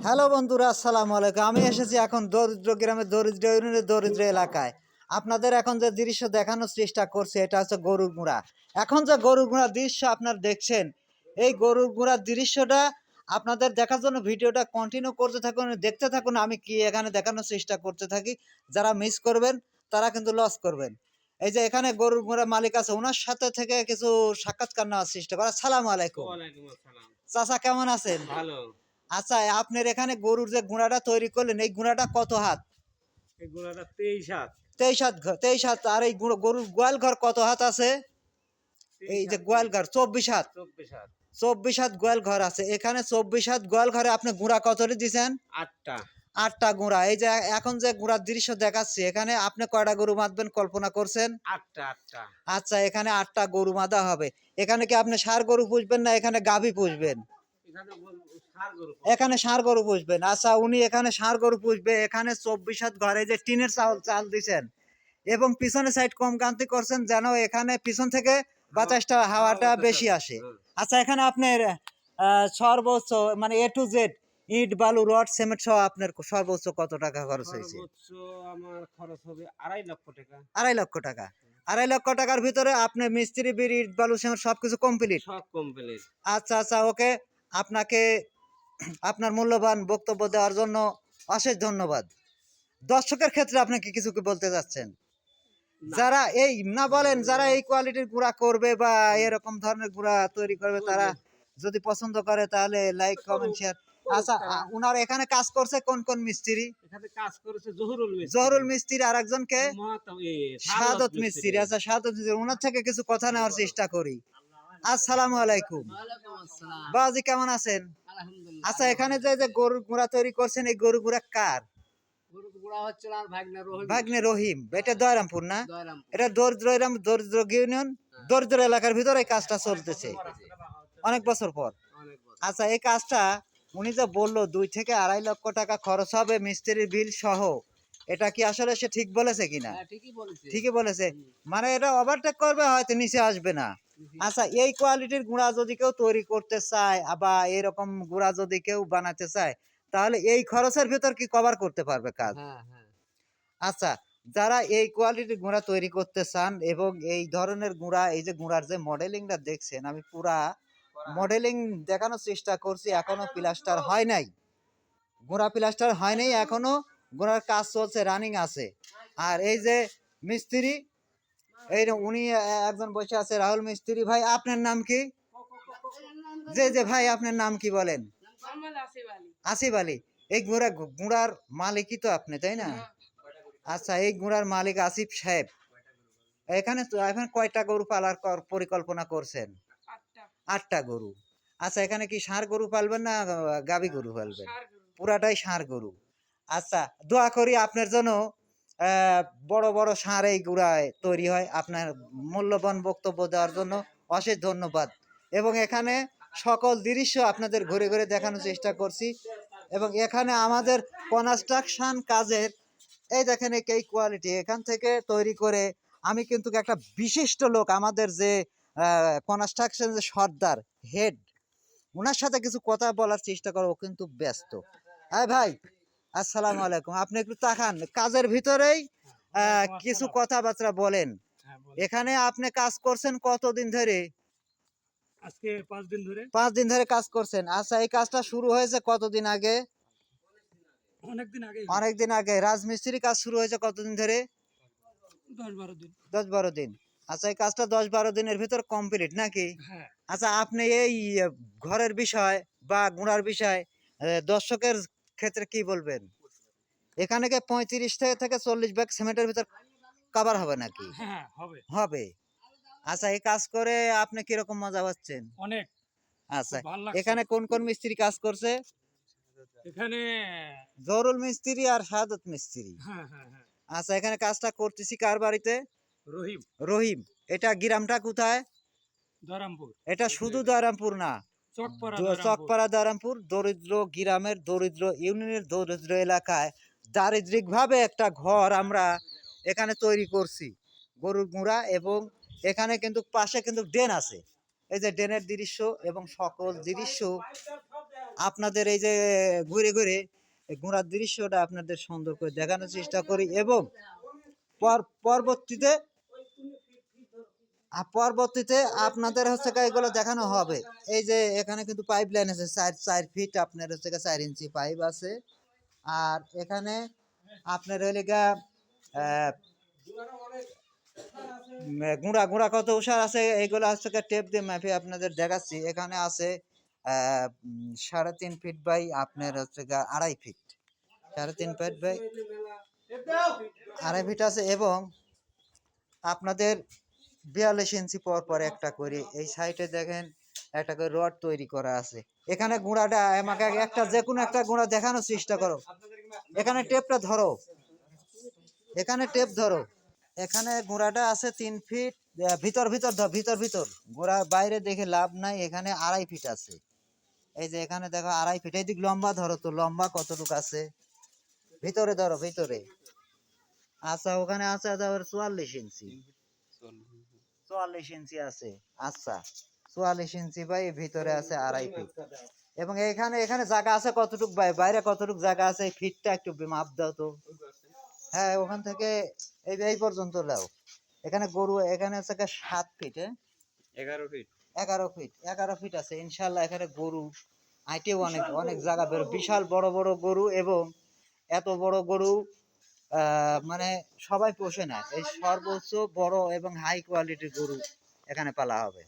Hello বন্ধুরা, আসসালামু আলাইকুম। আমি এসেছি এখন দরিদ্র গ্রামের দরিদ্র ইউনিয়নের দরিদ্র এলাকায়। আপনাদের এখন যে দৃশ্য দেখানোর চেষ্টা করছে এটা হচ্ছে গরুর গুঁড়া। এখন যে গরুর গুঁড়া দৃশ্য আপনারা দেখছেন, এই গরুর গুঁড়ার দৃশ্যটা আপনাদের দেখার জন্য ভিডিওটা কন্টিনিউ করতে থাকুন, দেখতে থাকুন আমি কি এখানে দেখানোর চেষ্টা করতে থাকি। যারা মিস করবেন তারা কিন্তু লস করবেন। এই যে এখানে গরুর গুঁড়া মালিক আছে, ওনার সাথে থেকে কিছু সাক্ষাৎকার নেওয়ার চেষ্টা করা। আসসালামু আলাইকুম। ওয়ালাইকুম আসসালাম। চাচা কেমন আছেন? ভালো। আচ্ছা, আপনার এখানে গরুর যে গুঁড়াটা তৈরি করলেন, এই গুঁড়াটা কত হাত? এই গোড়াটা 23 হাত। 23 হাত, 23 হাত। আর এই গরুর গোয়াল ঘর কত হাত আছে? 23 এই যে হাত গোয়াল 23 ঘর 24 হাত। 24 হাত। 24 হাত গোয়াল ঘর আছে। এখানে 24 হাত গোয়াল ঘরে আপনি গুঁড়া কতটি দিছেন? 8টা। 8টা গুঁড়া। এই যে এখন যে গুঁড়ার দৃশ্য দেখাচ্ছি, এখানে আপনি কয়টা গরু বাঁধবেন কল্পনা করছেন? 8টা। আচ্ছা, এখানে 8টা গরু বাঁধা হবে। এখানে কি আপনি ষাঁড় গরু পুষবেন না এখানে গাভী পুষবেন? এখানে ষাঁড় গরু এখানে ষাঁড় গরু পুষবেন। আচ্ছা, উনি এখানে ষাঁড় গরু পুষবে। এখানে 24 হাত ঘরে যে টিনের চাল দিছেন এবং পিছনে সাইড কম কান্তি করছেন যেন এখানে পিছন থেকে বাতাসটা হাওয়াটা বাতাস বেশি আসে। আসে। হ্যাঁ। আচ্ছা, এখানে আপনার সর্বোচ্চ মানে এ টু জেড ইট বালু রড সিমেন্ট সহ আপনার সর্বোচ্চ কত টাকা খরচ হয়েছে? সর্বোচ্চ আমার খরচ হবে 2.5 লক্ষ টাকা। 2.5 লক্ষ টাকা। 2.5 লক্ষ টাকার ভিতরে আপনি মিস্ত্রি বিড়ি ইট বালু সিমেন্ট সবকিছু কমপ্লিট। সব কমপ্লিট। আচ্ছা আচ্ছা, ওকে। আপনাকে আপনার মূল্যবান বক্তব্য দেওয়ার জন্য অশেষ ধন্যবাদ। দর্শকের ক্ষেত্রে আপনি কিছু কি বলতে চাচ্ছেন? না যারা এই না বলেন, যারা এই কোয়ালিটির গুঁড়া করবে বা এরকম ধরনের গুঁড়া তৈরি করবে, তারা করবে। যদি পছন্দ করে তাহলে লাইক কমেন্ট করুক, শেয়ার। করুক আচ্ছা, তারা। উনার এখানে কাজ করছে কোন কোন মিস্ত্রি? এখানে কাজ করেছে জহুরুল মিস্ত্রি। জহরুল মিস্ত্রি আর একজনকে সাদত সাদত মিস্ত্রি। মিস্ত্রি। আচ্ছা, সাদত মিস্ত্রি, ওনার থেকে কিছু কথা নেওয়ার চেষ্টা করি। আসসালামু আলাইকুম। ওয়ালাইকুম আসসালাম। বাবাজি কেমন আছেন? আলহামদুলিল্লাহ। আচ্ছা, এখানে যে গরুর গুঁড়া তৈরি করছেন, এই গরুর গুঁড়া কার? গরু গুড়া হচ্ছে আর ভাগনা রহিম। ভাগ্নে রহিম। এটা দয়রামপুর না? দয়রামপুর। এটা দরিদ্র ইউনিয়ন, দরিদ্র এলাকার ভিতরে এই কাজটা চলতেছে অনেক বছর পর। অনেক বড়। আচ্ছা, এই কাজটা উনি যে বললো 2 থেকে 2.5 লক্ষ টাকা খরচ হবে মিস্ত্রির বিল সহ, এটা কি আসলে সে ঠিক বলেছে কিনা? হ্যাঁ ঠিকই বলেছে। ঠিকই বলেছে। মানে এটা ওভারটেক করবে, হয়তো নিচে আসবে না। আচ্ছা, এই কোয়ালিটির গুঁড়া যদি কেউ তৈরি করতে চায় বা এরকম গুঁড়া যদি কেউ বানাতে চায়, তাহলে এই খরচের ভিতর কি কভার করতে পারবে কাজ? হ্যাঁ হ্যাঁ। আচ্ছা, যারা এই কোয়ালিটির গুঁড়া তৈরি করতে চান এবং এই ধরনের গুঁড়া, এই যে গুঁড়ার যে মডেলিংটা দেখছেন, আমি পুরা মডেলিং দেখানোর চেষ্টা করছি, এখনো প্লাস্টার হয় নাই। গুঁড়া প্লাস্টার হয় নাই এখনো, গুঁড়ার কাজ চলছে, রানিং আছে। আর এই যে মিস্ত্রি, এই যে উনি একজন বসে আছে, রাহুল মিস্ত্রি। ভাই, আপনার নাম কি? যে ভাই, আপনার নাম কি বলেন? আসিফ আলী। এই গুঁড়ার মালিকই তো আপনি, তাই না? আচ্ছা, এই গুঁড়ার মালিক আসিফ সাহেব। এখানে কয়টা গরু পালার পরিকল্পনা করছেন? 8টা গরু। আচ্ছা, এখানে কি ষাঁড় গরু পালবেন না গাভী গরু পালবেন? পুরাটাই ষাঁড় গরু। আচ্ছা, দোয়া করি আপনার জন্য আহ, বড় বড় ষাঁড় এই গুড়ায় তৈরি হয়। আপনার মূল্যবান বক্তব্য দেওয়ার জন্য অশেষ ধন্যবাদ। এবং এখানে সকল দৃশ্য আপনাদের ঘুরে ঘুরে দেখানোর চেষ্টা করছি। এবং এখানে আমাদের কনস্ট্রাকশন কাজের এই দেখেন এই কোয়ালিটি এখান থেকে তৈরি করে আমি কিন্তু একটা বিশিষ্ট লোক, আমাদের যে কনস্ট্রাকশন যে সর্দার হেড, ওনার সাথে কিছু কথা বলার চেষ্টা করো, ও কিন্তু ব্যস্ত। হ্যাঁ ভাই, আসসালামু আলাইকুম। আপনি একটু তাকান কাজের ভিতরেই কিছু কথাবার্তা বলেন। হ্যাঁ বলেন। এখানে আপনি কাজ করছেন কতদিন ধরে? আজকে 5 দিন ধরে। 5 দিন ধরে কাজ করছেন। আচ্ছা, এই কাজটা শুরু হয়েছে কতদিন আগে? অনেকদিন আগেই। অনেকদিন আগে। রাজমিস্ত্রি কাজ শুরু হয়েছে কতদিন ধরে? 10-12 দিন। 10-12 দিন। আচ্ছা, এই কাজটা 10-12 দিনের ভিতর কমপ্লিট নাকি? হ্যাঁ। আচ্ছা, আপনি এই ঘরের বিষয় বা গুঁড়ার বিষয় দর্শকের ক্ষেত্রে কি বলবেন? এখানে কি 35 থেকে 40 ব্যাগ সিমেন্টের ভিতর কভার হবে নাকি? হ্যাঁ হবে। হবে। আচ্ছা, এই কাজ করে আপনি কিরকম মজা পাচ্ছেন? অনেক। আচ্ছা, খুব ভালো লাগছে। এখানে কোন কোন মিস্ত্রি কাজ করছে? এখানে জহুরুল মিস্ত্রি আর সাদত মিস্ত্রি। হ্যাঁ হ্যাঁ হ্যাঁ। আচ্ছা, এখানে কাজটা করতেছি কার বাড়িতে? রহিম। রহিম। এটা গ্রামটা কোথায়? দয়রামপুর। এটা শুধু দয়রামপুর না, চকপাড়া দয়রামপুর। চকপাড়া দয়রামপুর দরিদ্র গ্রামের দরিদ্র ইউনিয়নের দরিদ্র এলাকায় দারিদ্রিকভাবে একটা ঘর আমরা এখানে তৈরি করছি গরুর গুঁড়া। এবং এখানে কিন্তু পাশে কিন্তু ড্রেন আছে। এই যে ড্রেনের দৃশ্য এবং সকল দৃশ্য আপনাদের এই যে ঘুরে ঘুরে এই ঘোড়ার দৃশ্যটা আপনাদের সুন্দর করে দেখানোর চেষ্টা করি এবং পরবর্তীতে পরবর্তীতে আপনাদের হচ্ছে গিয়ে এগুলো দেখানো হবে। এই যে এখানে কিন্তু পাইপ লাইন আছে 4 ফিট, আপনার হচ্ছে গিয়ে 4 ইঞ্চি পাইপ আছে। আর এখানে আপনার হইলে গা গুঁড়া গুঁড়া কত উষার আছে এইগুলো হচ্ছে গিয়ে টেপ দিয়ে মাপে আপনাদের দেখাচ্ছি। এখানে আছে 3.5 ফিট বাই আপনার হচ্ছে গিয়ে 2.5 ফিট, 3.5 ফিট বাই 2.5 ফিট আছে এবং আপনাদের 42 ইঞ্চি পর পর একটা করে এই সাইডে দেখেন একটা করে রড তৈরি করা আছে। এখানে গুঁড়াটা আমাকে একটা যে কোনো একটা গুঁড়া দেখানোর চেষ্টা করো। এখানে টেপটা ধরো, এখানে টেপ ধরো। এখানে গুঁড়াটা আছে 3 ফিট, ভিতর ভিতর ধর, ভিতর ভিতর গোড়ার বাইরে দেখে লাভ নাই। এখানে 2.5 ফিট আছে। এই যে এখানে দেখো 2.5 ফিট। এইদিক লম্বা ধরো তো, লম্বা কতটুকু আছে ভিতরে ধরো, ভিতরে আচ্ছা ওখানে আছে 44 ইঞ্চি, 44 ইঞ্চি আছে। আচ্ছা 44 ইঞ্চি ভাই, ভিতরে আছে 2.5 ফিট। এবং এখানে এখানে জায়গা আছে কতটুক ভাই, বাইরে কতটুক জায়গা আছে এই ফিটটা একটু মাপ দাও তো। হ্যাঁ ওখান থেকে এই এই পর্যন্ত নাও। এখানে গরু এখানে আছে 7 ফিট, 11 ফিট। 11 ফিট, 11 ফিট আছে ইনশাল্লাহ। এখানে গরু আইটেও অনেক অনেক জায়গা বের, বিশাল বড় বড় গরু এবং এত বড় গরু মানে সবাই পোষে না। এই সর্বোচ্চ বড় এবং হাই কোয়ালিটির গরু এখানে পালা হবে।